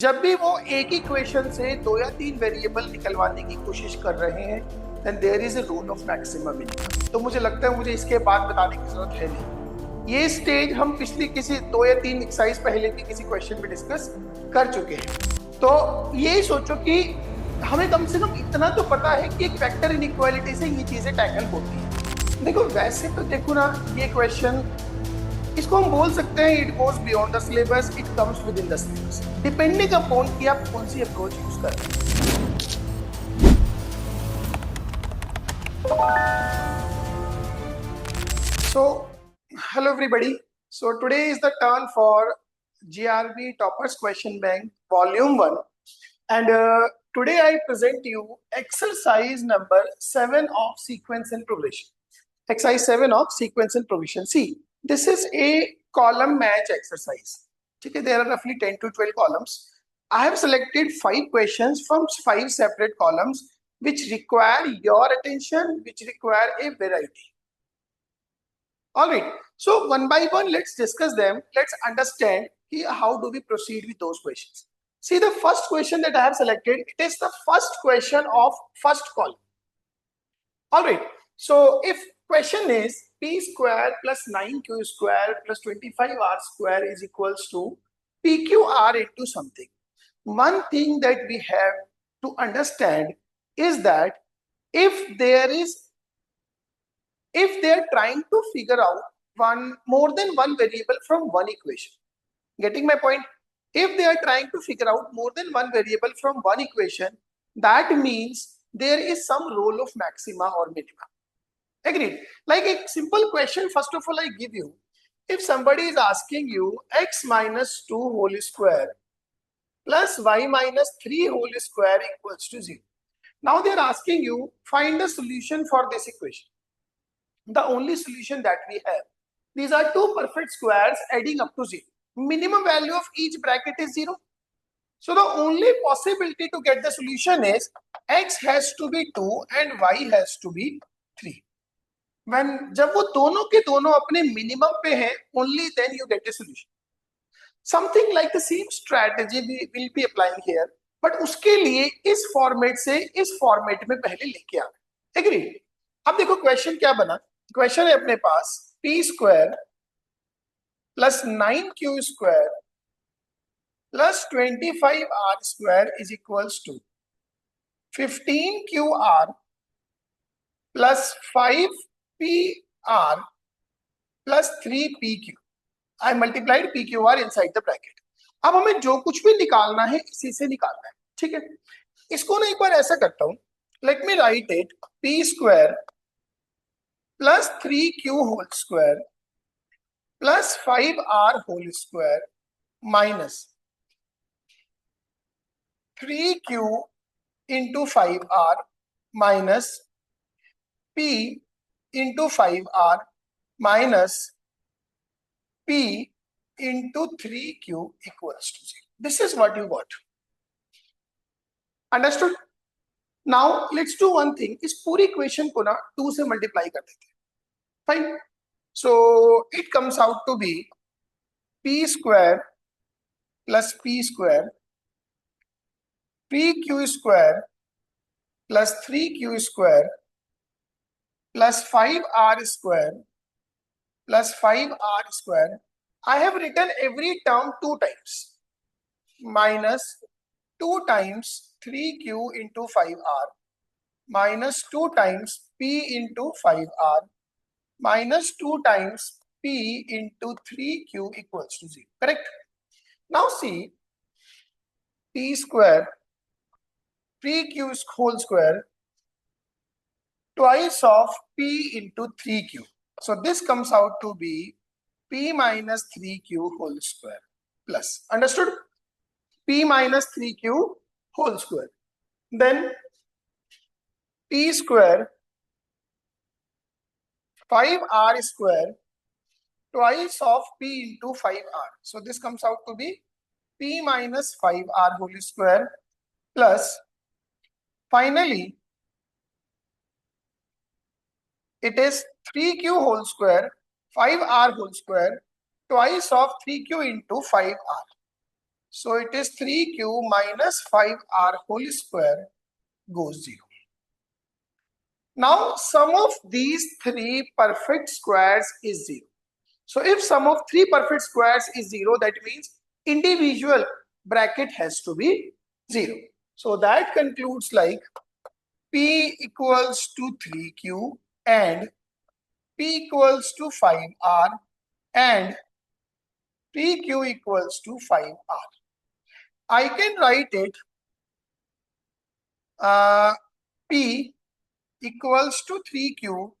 जब भी वो एक ही क्वेश्चन से दो या तीन वेरिएबल निकलवाने की कोशिश कर रहे हैं then there is a rule of maximum minimum. तो मुझे लगता है मुझे इसके बाद बताने की जरूरत है नहीं। ये स्टेज हम पिछली किसी दो या तीन एक्सरसाइज पहले की किसी क्वेश्चन में डिस्कस कर चुके हैं। तो ये सोचो कि हमें कम से कम इतना तो पता है कि एक वेक्टर इनइक्वालिटी से ये चीजें टैकल होती है। देखो वैसे तो देखो ना, ये क्वेश्चन इसको हम बोल सकते हैं it goes beyond the syllabus, it comes with in the syllabus, depending upon कि आप कौन सी अप्रोच यूज कर रहे हैं। So, hello everybody. So today is the turn for GRB Toppers Question Bank Volume 1, and today I present you exercise number 7 of sequence and progression. Exercise 7 of sequence and progression. See, this is a column match exercise. Okay, there are roughly 10 to 12 columns. I have selected 5 questions from 5 separate columns which require your attention, which require a variety. All right, so one by one, let's discuss them. Let's understand how do we proceed with those questions. See, the first question that I have selected, it is the first question of first column. All right, so if question is p square plus 9q square plus 25r square is equals to pqr into something. One thing that we have to understand is that if they are trying to figure out more than one variable from one equation, getting my point? If they are trying to figure out more than one variable from one equation, that means there is some role of maxima or minima. Agreed? Like a simple question, first of all, I give you. If somebody is asking you x minus 2 whole square plus y minus 3 whole square equals to 0. Now they are asking you find the solution for this equation. The only solution that we have, these are two perfect squares adding up to 0. Minimum value of each bracket is 0. So the only possibility to get the solution is x has to be 2 and y has to be 3. When जब वो दोनों के दोनों अपने minimum पे हैं, only then you get a solution. Something like the same strategy we will be applying here, but उसके लिए इस फॉर्मेट से इस फॉर्मेट में पहले लेके आना. एग्री? अब देखो क्वेश्चन क्या बना. क्वेश्चन है अपने पास p square plus 9q square plus 25r square is equals to 15qr plus 5pr plus 3pq. I multiplied pqr inside the bracket. अब हमें जो कुछ भी निकालना है इसी से निकालना है. ठीक है, इसको ना एक बार ऐसा करता हूं. Let me write it p square plus 3q whole square plus 5r whole square minus 3q into 5r minus p into 5r minus p into 3q equals to 0. This is what you got. Understood? Now let's do one thing. इस पूरी equation को ना 2 से multiply कर देते हैं. Fine. So it comes out to be p square plus p square 3q square plus 3q square plus 5r square plus 5r square. I have written every term 2 times minus 2 times 3q into 5r minus 2 times p into 5r minus 2 times p into 3q equals to 0. Correct? Now see, p square 3q whole square twice of p into 3q. So this comes out to be p minus 3q whole square plus. Understood? p minus 3q whole square. Then p square 5r square twice of p into 5r. So this comes out to be p minus 5r whole square plus finally it is 3q whole square 5r whole square twice of 3q into 5r. So it is 3q minus 5r whole square goes 0. Now sum of these three perfect squares is 0. So if sum of three perfect squares is 0, that means individual bracket has to be 0. So that concludes like P equals to 3q and P equals to 5r and PQ equals to 5r. I can write it P equals to 3q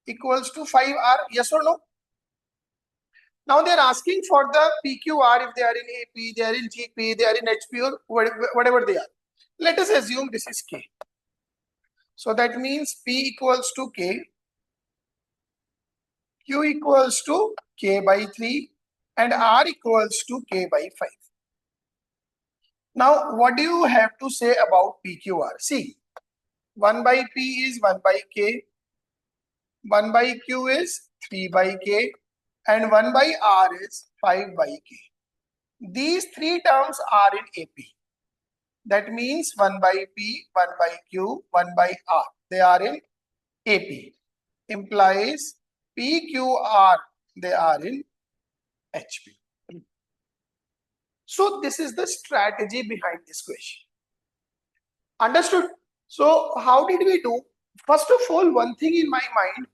equals to 5r, yes or no? Now they are asking for the PQR if they are in AP, they are in GP, they are in HP or whatever they are. Let us assume this is K. So that means P equals to K, Q equals to K by 3 and R equals to K by 5. Now what do you have to say about PQR? See, 1 by P is 1 by K, 1 by Q is 3 by K and 1 by R is 5 by K. These three terms are in AP. That means 1 by P, 1 by Q, 1 by R. They are in AP. Implies PQR, they are in HP. So this is the strategy behind this question. Understood? So how did we do? First of all, one thing in my mind,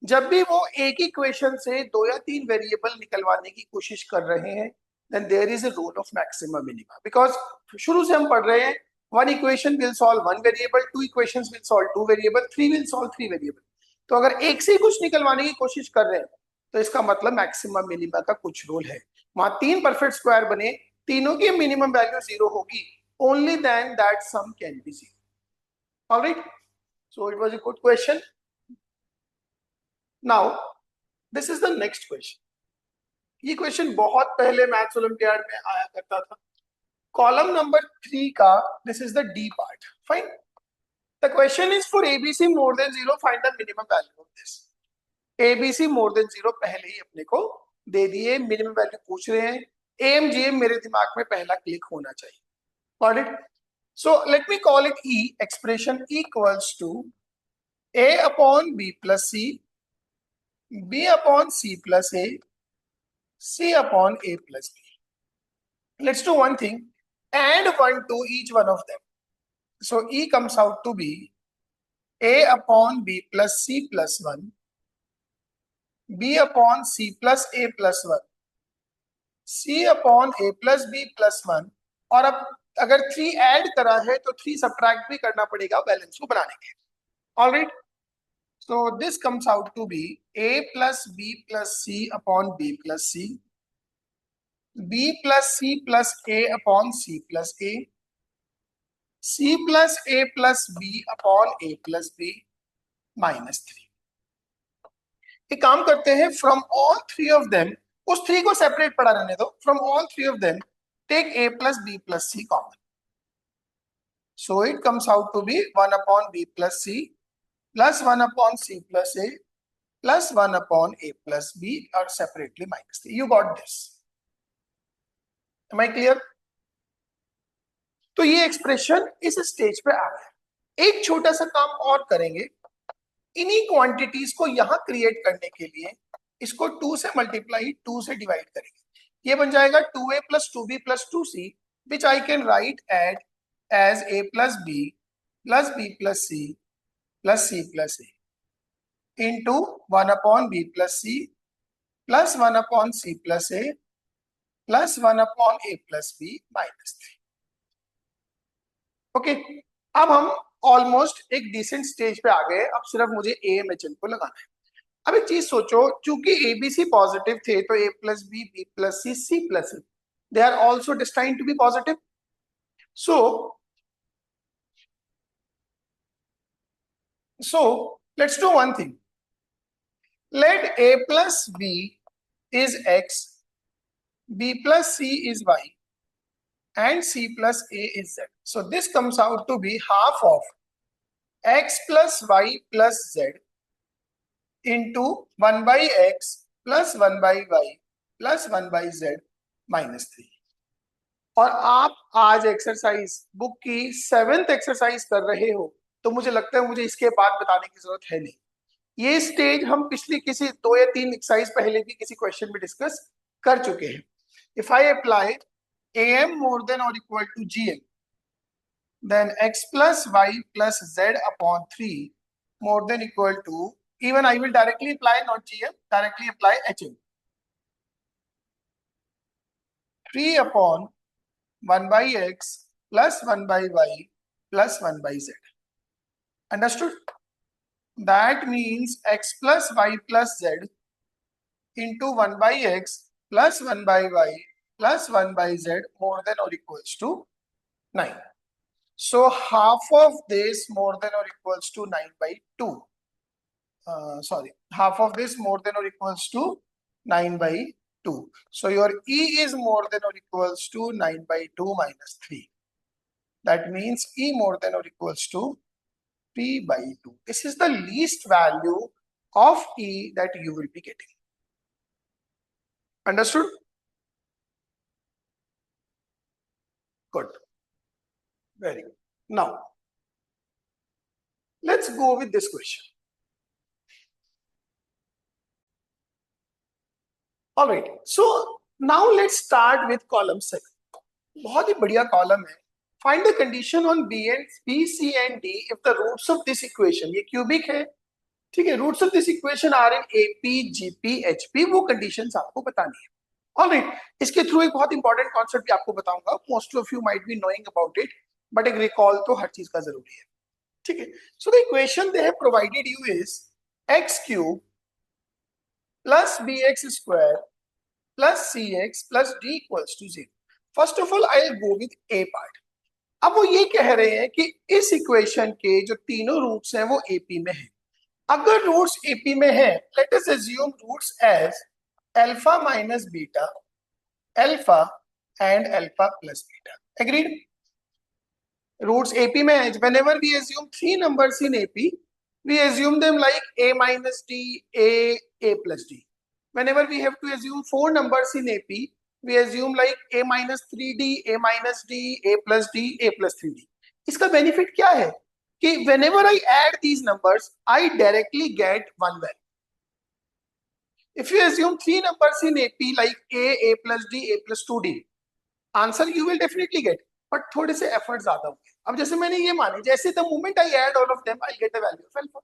जब भी वो एक ही question से दो या तीन variable निकलवाने की कोशिश कर रहे हैं, then there is a rule of maximum minima. Because शुरू से हम पढ़ रहे हैं, one equation will solve one variable, two equations will solve two variable, three will solve three variable. तो अगर एक से ही कुछ निकलवाने की कोशिश कर रहे हैं, तो इसका मतलब मैक्सिमम मिनिमा का कुछ रूल है. वहां तीन परफेक्ट स्क्वायर बने, तीनों की मिनिमम वैल्यू 0 होगी. Only then that sum can be 0. All right. So it was a good question. Now, this is the next question. ये क्वेश्चन बहुत पहले मैथ्स ओलंपियाड में आया करता था. कॉलम नंबर 3 का this is the D part. Fine. The question is for ABC more than 0 find the minimum value of this. ABC more than 0 पहले ही अपने को दे दिए, मिनिमम वैल्यू पूछ रहे हैं. एमजीएम मेरे दिमाग में पहला क्लिक होना चाहिए. Got it? So let me call it E. Expression equals to a upon b plus c, B upon C plus A, C upon A plus B. Let's do one thing. Add 1 to each one of them. So E comes out to be A upon B plus C plus 1, B upon C plus A plus 1, C upon A plus B plus 1. और अब अगर 3 add करा है तो 3 subtract भी करना पड़ेगा balance को बनाने के. Alright. So this comes out to be A plus B plus C upon B plus C, B plus C plus A upon C plus A, C plus A plus B upon A plus B minus 3. एक काम करते हैं, from all three of them, उस 3 को separate पढ़ा रहने दो. From all 3 of them, take A plus B plus C common. So it comes out to be 1 upon B plus C plus 1 upon C plus A plus 1 upon A plus B or separately minus 3. You got this. Am I clear? तो ये expression इस stage पे आ गया. एक छोटा सा काम और करेंगे. इन्हीं क्वांटिटीज को यहां क्रिएट करने के लिए इसको 2 से मल्टीप्लाई 2 से डिवाइड करेंगे. ये बन जाएगा 2A plus 2B plus 2C, which I can write as A plus B plus B plus C plus C plus A into 1 upon B plus C plus 1 upon C plus A plus 1 upon A plus B minus 3. Okay. अब हम almost एक decent stage पे आ गए. अब सिर्फ मुझे AMHN को लगाना है. अब एक चीज सोचो, चूंकि ABC पॉजिटिव थे तो A plus B, B plus C, C plus A, they are also destined to be positive. So let's do one thing. Let A plus B is X, B plus C is Y, and C plus A is Z. So this comes out to be half of X plus Y plus Z into 1 by X plus 1 by Y plus 1 by Z minus 3. और आप आज exercise book की 7th exercise कर रहे हो, तो मुझे लगता है मुझे इसके बाद बताने की जरूरत है नहीं। ये स्टेज हम पिछली किसी 2 या 3 एक्सरसाइज पहले भी किसी क्वेश्चन में डिस्कस कर चुके हैं। If I apply am more than or equal to gm, then x plus y plus z upon 3 more than equal to, even I will directly apply not gm, directly apply hm, 3 upon 1 by x plus 1 by y plus 1 by z. Understood? That means x plus y plus z into 1 by x plus 1 by y plus 1 by z more than or equals to 9. So half of this more than or equals to 9 by 2. Half of this more than or equals to 9 by 2. So your E is more than or equals to 9 by 2 minus 3. That means E more than or equals to P by 2. This is the least value of E that you will be getting. Understood? Good. Very good. Now, let's go with this question. All right. So now let's start with column 7. बहुत ही बढ़िया column है. Find the condition on B, C and D if the roots of this equation, ये cubic है, ठीक है, roots of this equation are in AP, GP, HP, वो conditions आपको बतानी है. All right. इसके थ्रू एक बहुत इंपॉर्टेंट कॉन्सेप्ट भी आपको बताऊंगा. Most of you might be knowing about it, but एक रिकॉल तो हर चीज का जरूरी है. ठीक है. So the equation they have provided you is x cube plus bx square plus cx plus d equals to 0. First of all, I'll go with A part. अब वो ये कह रहे हैं कि इस इक्वेशन के जो तीनों रूट्स हैं वो एपी में हैं. अगर रूट्स एपी में हैं, let us assume roots as alpha minus beta, alpha and alpha plus beta. Agreed? Roots AP में है. whenever we assume three numbers in AP, we assume them like a minus d, a plus d. Whenever we have to assume four numbers in AP, we assume like a minus 3d, a minus d, a plus d, a plus 3d. इसका benefit क्या है कि whenever I add these numbers, I directly get one value. If you assume three numbers in AP like a plus d, a plus 2d, answer you will definitely gate, but थोड़े से effort ज्यादा होंगे. अब जैसे मैंने ये माने, जैसे the moment I add all of them I get the value of alpha.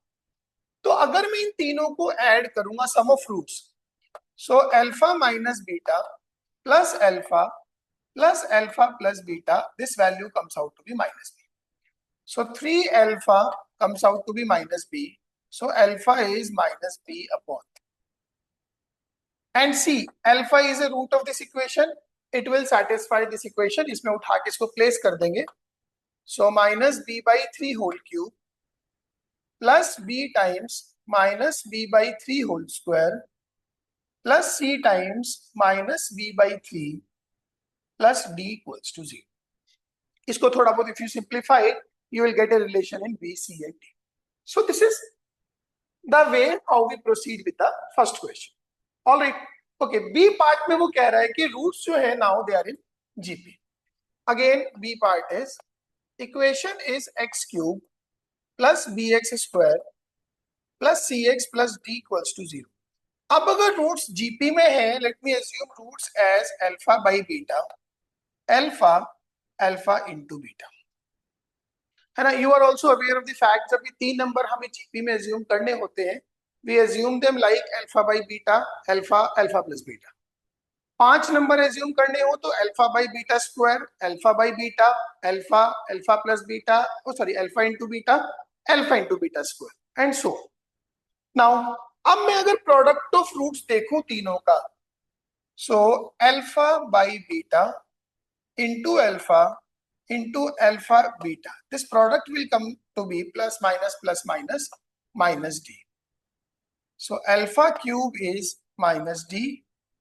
तो अगर मैं इन तीनों को ऐड करूंगा sum of roots, so alpha minus beta plus alpha plus beta, this value comes out to be minus B. So 3 alpha comes out to be minus B. So alpha is minus B upon, and C alpha is a root of this equation. It will satisfy this equation. इसमें उठा के इसको place कर देंगे. So minus b by 3 whole cube plus b times minus b by 3 whole square plus c times minus b by 3 plus d equals to 0. इसको थोड़ा बहुत if you simplify it, you will get a relation in b, c and d. So this is the way how we proceed with the first question. All right. Okay, B part में वो कह रहा है कि roots जो है now they are in GP. Again B part is equation is x cube plus b x square plus c x plus d equals to 0. अब अगर रूट्स जीपी में है, let me assume roots as alpha by beta, alpha alpha into beta, है ना. You are also aware of the fact जब ये तीन number हमें जीपी में अज्यूम करने होते हैं, we assume them like alpha by beta, alpha alpha plus beta. 5 number assume करने हो तो alpha by beta square, alpha by beta, alpha alpha plus beta, sorry alpha into beta, alpha into beta square and so. Now अब मैं अगर product of roots देखूं तीनों का, सो alpha by beta into alpha beta, this product will come to be plus minus minus d. So alpha cube is minus d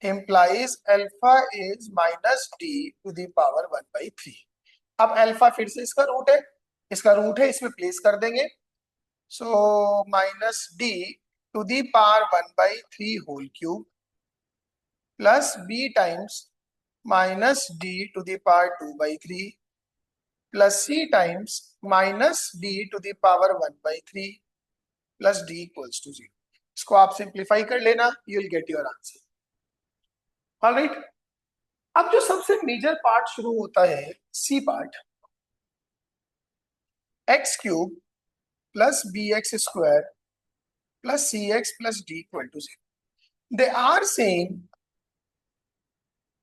implies alpha is minus d to the power 1 by 3. अब alpha फिर से इसका root है, इसमें place कर देंगे. So minus d to the power 1 by 3 whole cube plus b times minus d to the power 2 by 3 plus c times minus d to the power 1 by 3 plus d equals to 0. इसको आप simplify कर लेना, you will get your answer. Alright, अब जो सबसे major part शुरू होता है, C part, x cube plus b x square plus c x plus d equal to 0. They are saying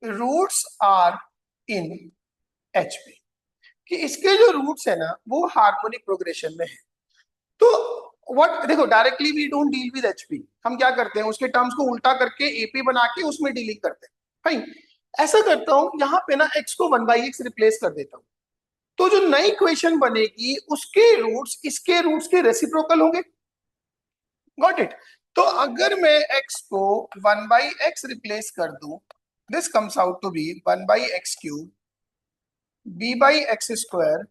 roots are in HP, कि इसके जो रूट्स है ना वो हार्मोनिक प्रोग्रेशन में है. तो व्हाट, देखो directly we don't deal with HP, हम क्या करते हैं उसके टर्म्स को उल्टा करके एपी बना के उसमें डीलिंग करते हैं. फाइन, ऐसा करता हूं, यहाँ पे ना x को 1/x रिप्लेस कर देता हूं, तो जो नई इक्वेशन बनेगी उसके रूट्स इसके रूट्स के रेसिप्रोकल होंगे. Got it. तो अगर मैं x को 1/x रिप्लेस कर दूं, this comes out to be 1/x cube b/x square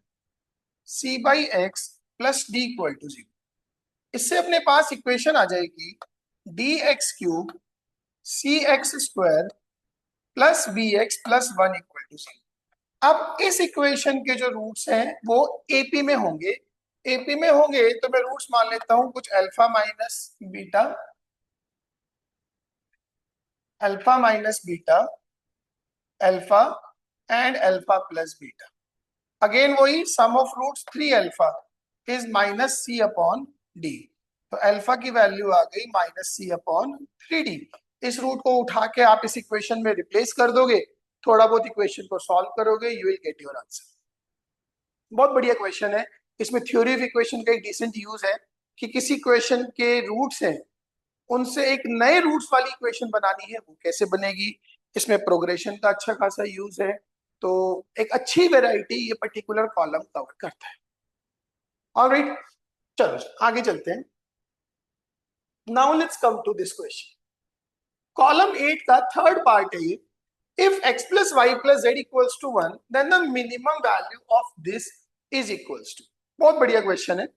c/x plus d equal to 0. इससे अपने पास इक्वेशन आ जाएगी dx cube cx square plus bx plus 1 equal to 0. अब इस इक्वेशन के जो रूट्स हैं वो एपी में होंगे. एपी में होंगे तो मैं रूट्स मान लेता हूं कुछ alpha minus beta, alpha minus beta, alpha and alpha plus beta. Again वही sum of roots 3 alpha is minus C upon D. तो अल्फा की वैल्यू आ गई माइनस सी अपॉन 3d. इस रूट को उठा के आप इस इक्वेशन में रिप्लेस कर दोगे, थोड़ा बहुत इक्वेशन को सॉल्व करोगे, you will get your answer. बहुत बढ़िया क्वेश्चन है. इसमें थ्योरी ऑफ इक्वेशन का एक डिसेंट यूज है कि किसी इक्वेशन के रूट्स हैं उनसे एक नए रूट्स वाली इक्वेशन बनानी है, वो कैसे बनेगी. इसमें प्रोग्रेशन का अच्छा खासा यूज है, तो एक अच्छी वेराइटी ये पर्टिकुलर कॉलम कवर करता है. ऑलराइट, चलो आगे चलते हैं. Now let's come to this question. Column 8 का थर्ड पार्ट है ये. If x plus y plus z equals to 1, then the minimum value of this is equals to. बहुत बढ़िया क्वेश्चन है.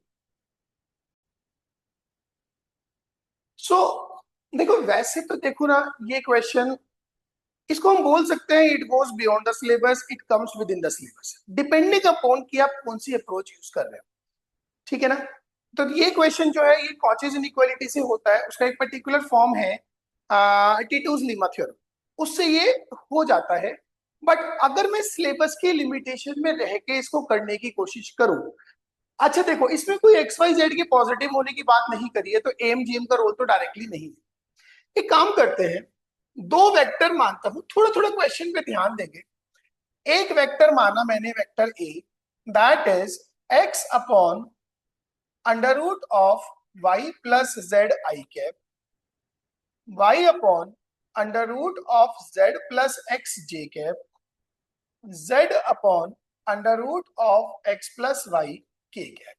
सो देखो, वैसे तो देखो ना, ये क्वेश्चन इसको हम बोल सकते हैं it goes beyond the syllabus, it comes with in the syllabus, depending upon कि आप कौन सी अप्रोच यूज कर रहे हो. ठीक है ना. तो ये क्वेश्चन जो है ये कॉचेज इनइक्वालिटी से होता है. उसका एक पर्टिकुलर फॉर्म है टीटूज लीमा थ्योरम, उससे ये हो जाता है. बट अगर मैं सिलेबस के लिमिटेशन में रह के इसको करने की कोशिश करूं, अच्छा देखो इसमें कोई एक्स वाई जेड के पॉजिटिव होने की बात नहीं करी है, तो एम जी एम का रोल तो डायरेक्टली नहीं है. एक काम करते हैं, दो वेक्टर मानता हूं, थोड़ा थोड़ा क्वेश्चन पे ध्यान देंगे. एक वेक्टर माना मैंने, vector A, that is x upon under root of y plus z i cap, y upon under root of z plus x j cap, z upon under root of x plus y k cap.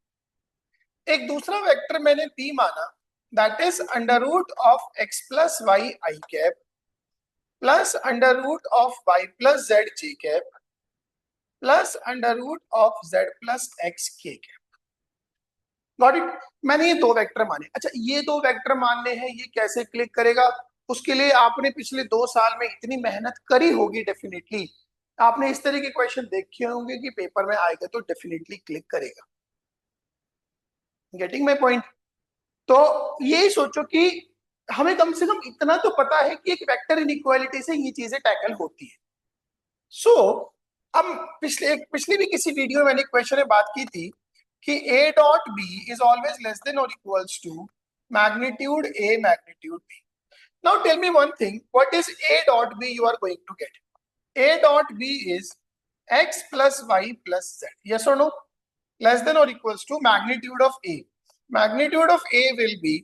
एक दूसरा vector मैंने p माना, that is under root of x plus y i cap plus under root of y plus z j cap plus under root of z plus x k cap. Got it. मैंने ये दो vector माने. अच्छा, ये दो vector मानने हैं, ये कैसे क्लिक करेगा? उसके लिए आपने पिछले 2 साल में इतनी मेहनत करी होगी, डेफिनेटली आपने इस तरह के क्वेश्चन देखे होंगे कि पेपर में आएगा तो डेफिनेटली क्लिक करेगा. Getting my point. तो ये सोचो कि हमें कम से कम इतना तो पता है कि एक वेक्टर इनइक्वालिटी से ये चीजें टैकल होती है. सो अब पिछली भी किसी वीडियो में मैंने क्वेश्चन में बात की थी कि a dot b is always less than or equals to magnitude a magnitude b. Now tell me one thing, what is a dot b you are going to get? A dot b is x plus y plus z. Yes or no? Less than or equals to magnitude of a. Magnitude of a will be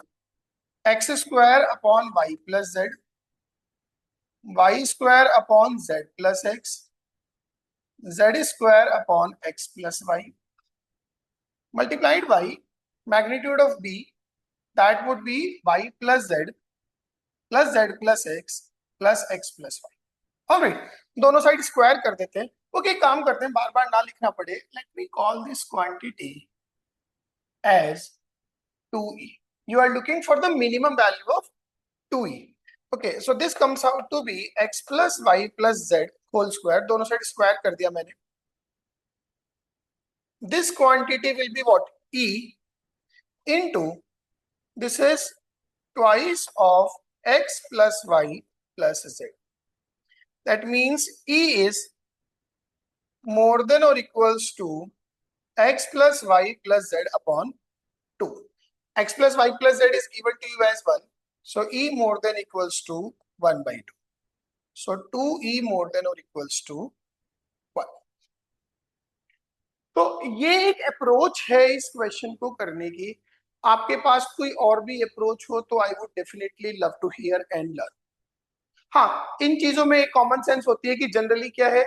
x square upon y plus z, y square upon z plus x, z square upon x plus y, multiplied by magnitude of b, that would be y plus z plus x plus x plus y. Alright, दोनों side square कर देते हैं. Okay, काम करते हैं, बार बार ना लिखना पड़े. Let me call this quantity as 2e. You are looking for the minimum value of 2e. Okay, so this comes out to be x plus y plus z whole square, दोनों side square कर दिया मैंने. This quantity will be what, E into this is twice of x plus y plus z. That means E is more than or equals to x plus y plus z upon 2. X plus y plus z is given to you as 1. So E more than equals to 1 by 2. So 2E more than or equals to 1. तो ये एक approach है इस question को करने की. आपके पास कोई और भी अप्रोच हो तो I would definitely love to hear and learn. हाँ, इन चीजों में एक कॉमन सेंस होती है कि जनरली क्या है,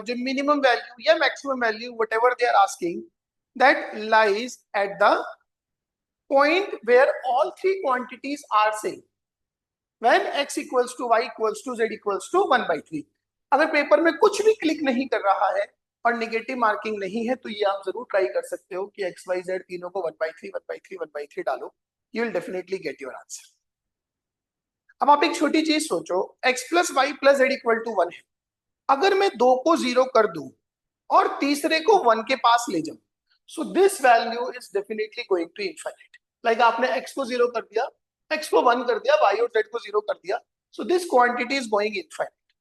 जो मिनिमम वैल्यू या maximum value whatever they are asking, that lies at the point where all three quantities are same. When x equals to y equals to z equals to 1 by 3. अगर paper में कुछ भी click नहीं कर रहा है और negative marking नहीं है तो ये आप जरूर ट्राई कर सकते हो कि x y z तीनों को 1 by 3 1 by 3 1 by 3 डालो. You will definitely get your answer. अब आप एक छोटी चीज सोचो, x plus y plus z equal to 1 है. अगर मैं 2 को 0 कर दूं और तीसरे को 1 के पास ले जाऊं, so this value is definitely going to infinite. Like आपने x को 0 कर दिया, x को 1 कर दिया, y और z को 0 कर दिया, so this quantity is going infinite.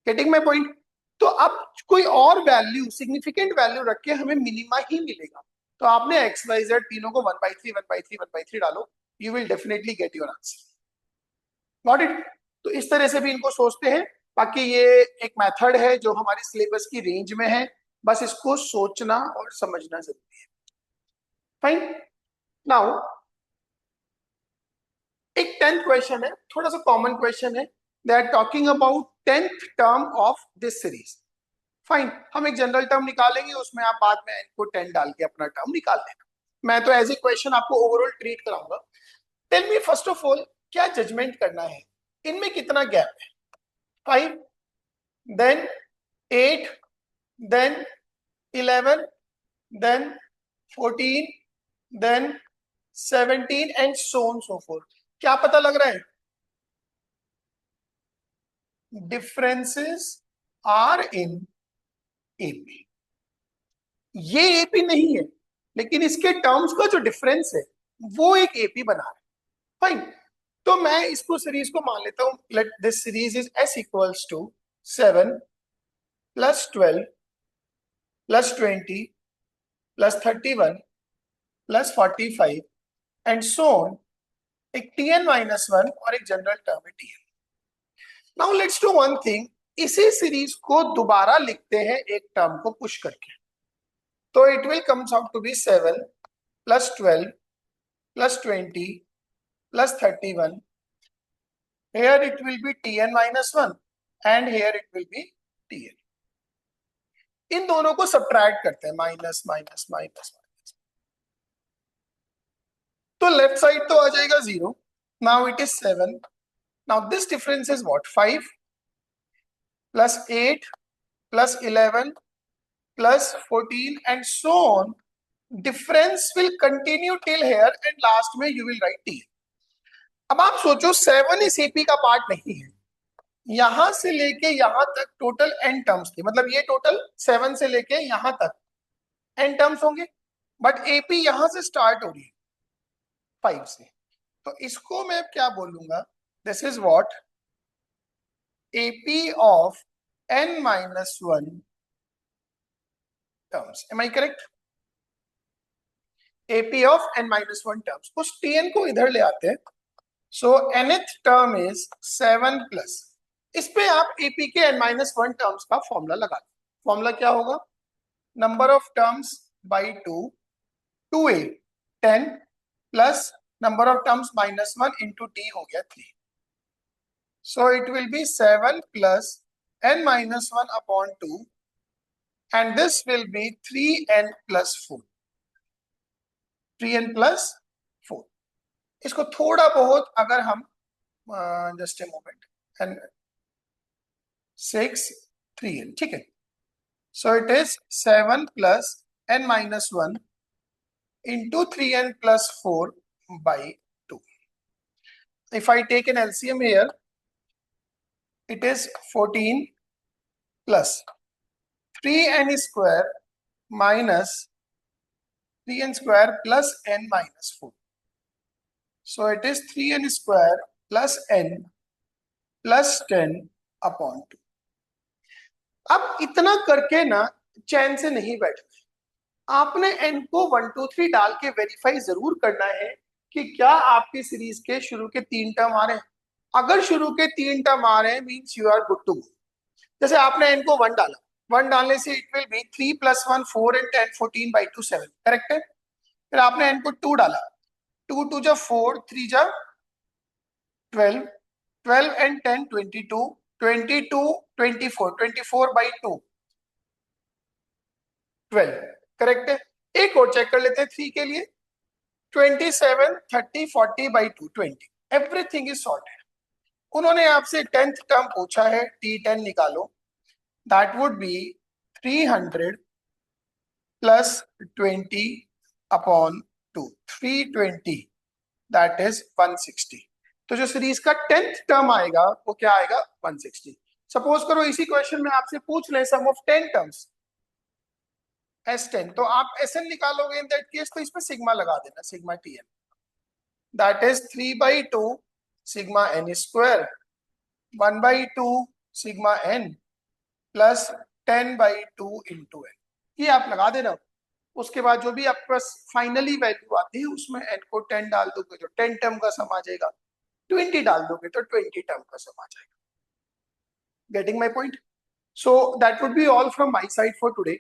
Getting my point? तो अब कोई और वैल्यू, सिग्निफिकेंट वैल्यू रख के हमें मिनिमा ही मिलेगा. तो आपने x y z तीनों को 1 by 3 1 by 3 1 by 3 डालो, you will definitely get your answer. Got it? तो इस तरह से भी इनको सोचते हैं. बाकी ये एक मेथड है जो हमारी सिलेबस की रेंज में है, बस इसको सोचना और समझना जरूरी है. फाइन. नाउ एक 10th क्वेश्चन है, थोड़ा सा कॉमन क्वेश्चन है. They are talking about 10th term of this series. Fine, हम एक जनरल टर्म निकालेंगे, उसमें आप बाद में इनको 10 डाल के अपना टर्म निकाल लेना. मैं तो एज ए क्वेश्चन आपको ओवरऑल ट्रीट कराऊंगा. Tell me first of all, क्या जजमेंट करना है, इनमें कितना गैप है? 5, then 8, then 11, then 14, then 17 and so on so forth. क्या पता लग रहा है? Differences are in AP. ये AP नहीं है, लेकिन इसके टर्म्स का जो डिफरेंस है वो एक AP बना रहा है. फाइन. तो मैं इसको सीरीज को मान लेता हूं. Let this series is S equals to 7 plus 12 plus 20 plus 31 plus 45 and so on. एक tn minus 1 और एक जनरल टर्म है tn. Now let's do one thing. इसी सीरीज को दोबारा लिखते हैं एक टर्म को पुश करके. तो it will comes out to be 7 plus 12 plus 20 plus 31. Here it will be tn minus 1 and here it will be tn. इन दोनों को सब्ट्रैक्ट करते हैं, माइनस माइनस माइनस माइनस. तो लेफ्ट साइड तो आ जाएगा 0. Now it is 7. Now this difference is what, 5 plus 8 plus 11 plus 14 and so on. Difference will continue till here and last में you will write t. अब आप सोचो 7 इस AP का part नहीं है. यहां से लेके यहां तक टोटल n टर्म्स थे, मतलब ये टोटल 7 से लेके यहां तक n टर्म्स होंगे, बट AP यहां से स्टार्ट हो रही है 5 से. तो इसको मैं क्या बोलूंगा, this is what AP of n minus 1 terms. Am I correct? AP of n minus 1 terms. उस tn को इधर ले आते हैं. So nth term is 7 plus. इस पे आप AP के n minus 1 terms का फॉर्मूला लगा दो. फॉर्मूला क्या होगा? Number of terms by 2, 2a 10 plus number of terms minus 1 into t हो गया 3. So it will be 7 plus n minus 1 upon 2 and this will be 3n plus 4. 3n plus 4. इसको थोड़ा बहुत अगर हम just a moment, and 6 3n, ठीक है. So it is 7 plus n minus 1 into 3n plus 4 by 2. If I take an LCM here, it is 14 plus 3n square minus 3n square plus n minus 4. So it is 3n square plus n plus 10 upon 2. अब इतना करके ना चैन से नहीं बैठना, आपने n को 1 2 3 डाल के वेरीफाई जरूर करना है कि क्या आपकी सीरीज के शुरू के 3 टर्म आ रहे हैं। अगर शुरू के 3 टर्म आ रहे हैं means you are good to go. जैसे आपने n को 1 डाला, 1 डालने से it will be 3 + 1 4 and 10 14 by 2 7, correct है। फिर आपने n को 2 डाला, 2 2 जा 4 3 जा 12, 12 and 10 22, 22 24, 24 by 2 12, करेक्ट है। एक और चेक कर लेते हैं 3 के लिए, 27 30 40 by 2 20, एवरीथिंग इज सॉर्टेड। उन्होंने आपसे 10th टर्म पूछा है, T10 निकालो, that would be 300 plus 20 upon 2, 320, that is 160। तो जो सीरीज का 10th टर्म आएगा वो क्या आएगा, 160। सपोज करो इसी क्वेश्चन में आपसे पूछ ले सम ऑफ 10 टर्म्स S10, तो आप Sn निकालोगे इन दैट केस, तो इसमें सिग्मा लगा देना, sigma Tn, that is 3/2 sigma n square 1/2 sigma n plus 10/2 into n, ये आप लगा देना। उसके बाद जो भी आपके पास फाइनली वैल्यू आती है उसमें n को 10 डाल दोगे तो 10 टर्म का सम आ जाएगा, 20 डाल दोगे तो 20 टर्म का सम आ जाएगा। Getting my point? So that would be all from my side for today.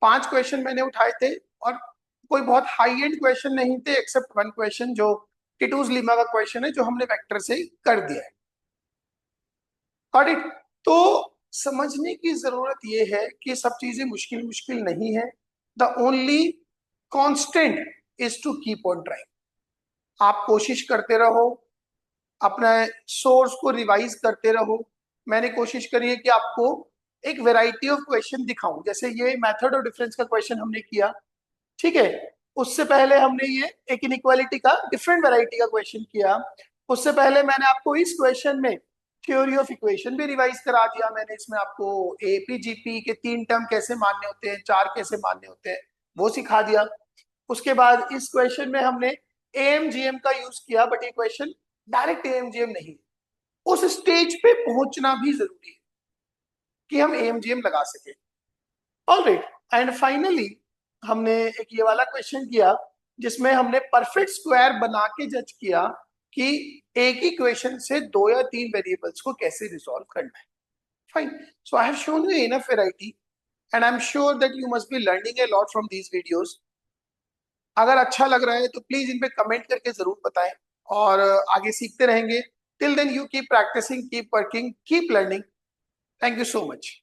5 question मैंने उठाए थे और कोई बहुत हाई एंड क्वेश्चन नहीं थे एक्सेप्ट 1 क्वेश्चन जो टिटूज लीमा का क्वेश्चन है, जो हमने वेक्टर से कर दिया है। Got it? तो समझने की जरूरत यह है कि सब चीजें मुश्किल मुश्किल नहीं है। The only constant is to keep on trying. आप कोशिश करते रहो, अपना सोर्स को रिवाइज करते रहो। मैंने कोशिश करी है कि आपको एक वैरायटी ऑफ क्वेश्चन दिखाऊं, जैसे ये मेथड ऑफ डिफरेंस का क्वेश्चन हमने किया, ठीक है। उससे पहले हमने ये एक इनइक्वालिटी का डिफरेंट वैरायटी का क्वेश्चन किया। उससे पहले मैंने आपको इस क्वेश्चन में थ्योरी ऑफ इक्वेशन भी रिवाइज करा दिया। मैंने इसमें आपको एपीजीपी के 3 टर्म कैसे मान्य होते हैं, 4 कैसे मान्य होते हैं, वो सिखा दिया। उसके बाद इस क्वेश्चन में हमने एएमजीएम का यूज किया, बट ये क्वेश्चन डायरेक्ट एएमजीएम नहीं, उस स्टेज पे पहुंचना भी जरूरी है कि हम एएमजीएम लगा सके। ऑलराइट, एंड फाइनली हमने एक ये वाला क्वेश्चन किया जिसमें हमने परफेक्ट स्क्वायर बना के जज किया कि एक ही क्वेश्चन से 2 या 3 वेरिएबल्स को कैसे रिजॉल्व करना है। Fine, so I have shown you enough variety and I am sure that you must be learning a lot from these videos. अगर अच्छा लग रहा है तो प्लीज इन पे कमेंट करके जरूर बताएं और आगे सीखते रहेंगे। Till then you keep practising, keep working, keep learning. Thank you so much.